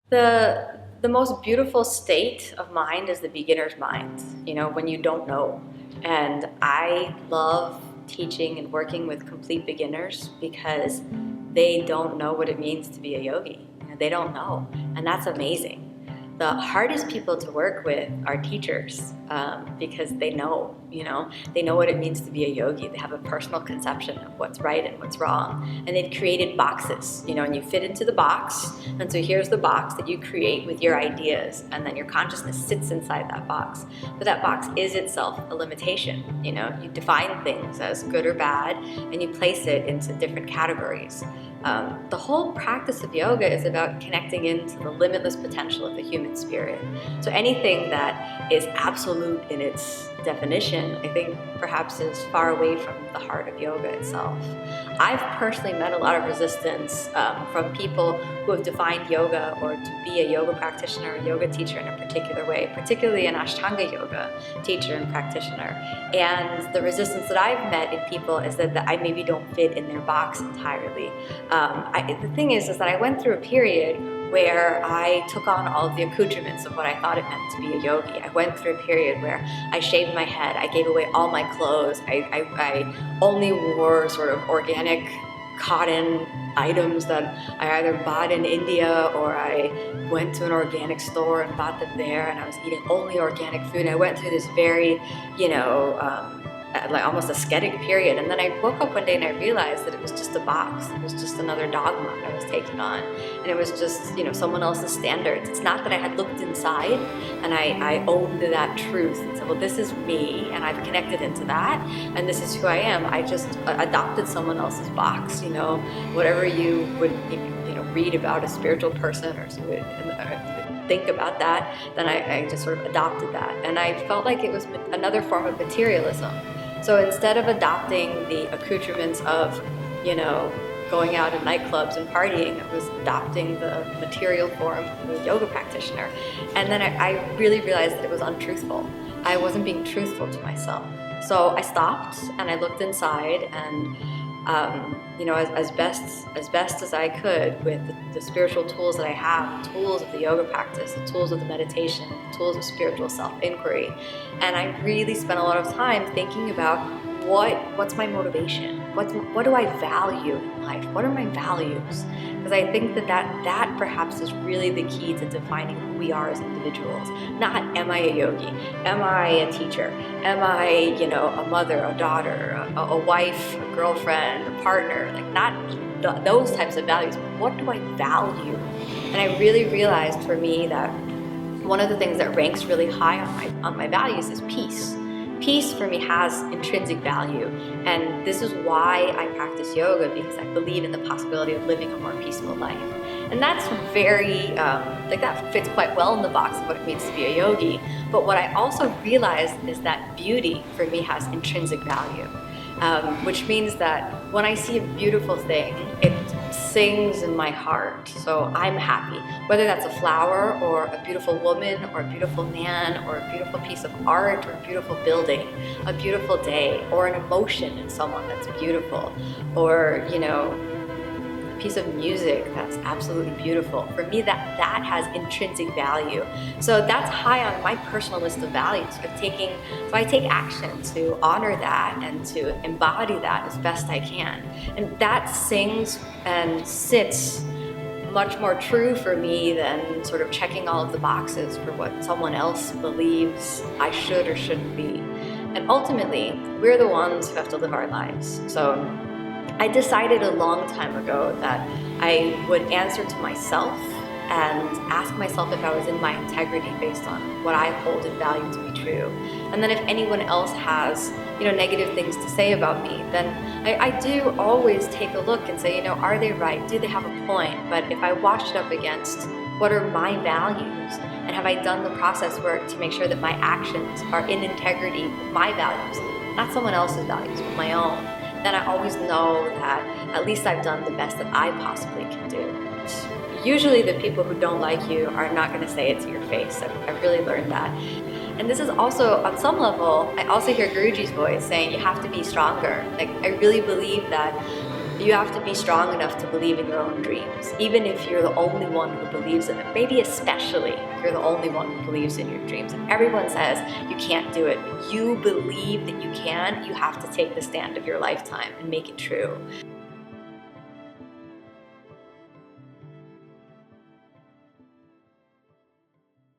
The most beautiful state of mind is the beginner's mind, when you don't know. And I love teaching and working with complete beginners because they don't know what it means to be a yogi. They don't know, and that's amazing. The hardest people to work with are teachers, because they know what it means to be a yogi. They have a personal conception of what's right and what's wrong. And they've created boxes, and you fit into the box. And so here's the box that you create with your ideas, and then your consciousness sits inside that box. But that box is itself a limitation. You define things as good or bad, and you place it into different categories. The whole practice of yoga is about connecting into the limitless potential of the human spirit. So anything that is absolute in its definition, I think perhaps is far away from the heart of yoga itself. I've personally met a lot of resistance from people who have defined yoga or to be a yoga practitioner or yoga teacher in a particular way, particularly an Ashtanga yoga teacher and practitioner. And the resistance that I've met in people is that I maybe don't fit in their box entirely. The thing is that I went through a period where I took on all of the accoutrements of what I thought it meant to be a yogi. I went through a period where I shaved my head, I gave away all my clothes, I only wore sort of organic cotton items that I either bought in India or I went to an organic store and bought them there, and I was eating only organic food. And I went through this very, like almost ascetic period. And then I woke up one day and I realized that it was just a box. It was just another dogma I was taking on. And it was just, someone else's standards. It's not that I had looked inside and I owned that truth and said, well, this is me and I've connected into that and this is who I am. I just adopted someone else's box, whatever you would, read about a spiritual person or think about that, then I just sort of adopted that. And I felt like it was another form of materialism. So instead of adopting the accoutrements of, going out in nightclubs and partying, I was adopting the material form of a yoga practitioner. And then I really realized that it was untruthful. I wasn't being truthful to myself. So I stopped and I looked inside and as best as I could with the spiritual tools that I have, the tools of the yoga practice, the tools of the meditation, the tools of spiritual self-inquiry. And I really spent a lot of time thinking about what's my motivation? What do I value in life? What are my values? Because I think that perhaps is really the key to defining who we are as individuals. Not, am I a yogi? Am I a teacher? Am I, a mother, a daughter, a wife, a girlfriend, a partner? Like, not those types of values, but what do I value? And I really realized for me that one of the things that ranks really high on my values is peace. Peace for me has intrinsic value, and this is why I practice yoga, because I believe in the possibility of living a more peaceful life. And that's very, that fits quite well in the box of what it means to be a yogi. But what I also realized is that beauty for me has intrinsic value, which means that when I see a beautiful thing, it sings in my heart, so I'm happy. Whether that's a flower or a beautiful woman or a beautiful man or a beautiful piece of art or a beautiful building, a beautiful day, or an emotion in someone that's beautiful, or a piece of music that's absolutely beautiful. For me, that has intrinsic value. So that's high on my personal list of values. So I take action to honor that and to embody that as best I can. And that sings and sits much more true for me than sort of checking all of the boxes for what someone else believes I should or shouldn't be. And ultimately, we're the ones who have to live our lives. So I decided a long time ago that I would answer to myself and ask myself if I was in my integrity based on what I hold and value to be true. And then if anyone else has, negative things to say about me, then I do always take a look and say, are they right? Do they have a point? But if I wash it up against what are my values, and have I done the process work to make sure that my actions are in integrity with my values, not someone else's values, but my own, then I always know that at least I've done the best that I possibly can do. Usually the people who don't like you are not going to say it to your face. I've really learned that. And this is also, on some level, I also hear Guruji's voice saying you have to be stronger. Like, I really believe that You have to be strong enough to believe in your own dreams, even if you're the only one who believes in them. Maybe especially if you're the only one who believes in your dreams. And everyone says you can't do it, but you believe that you can. You have to take the stand of your lifetime and make it true.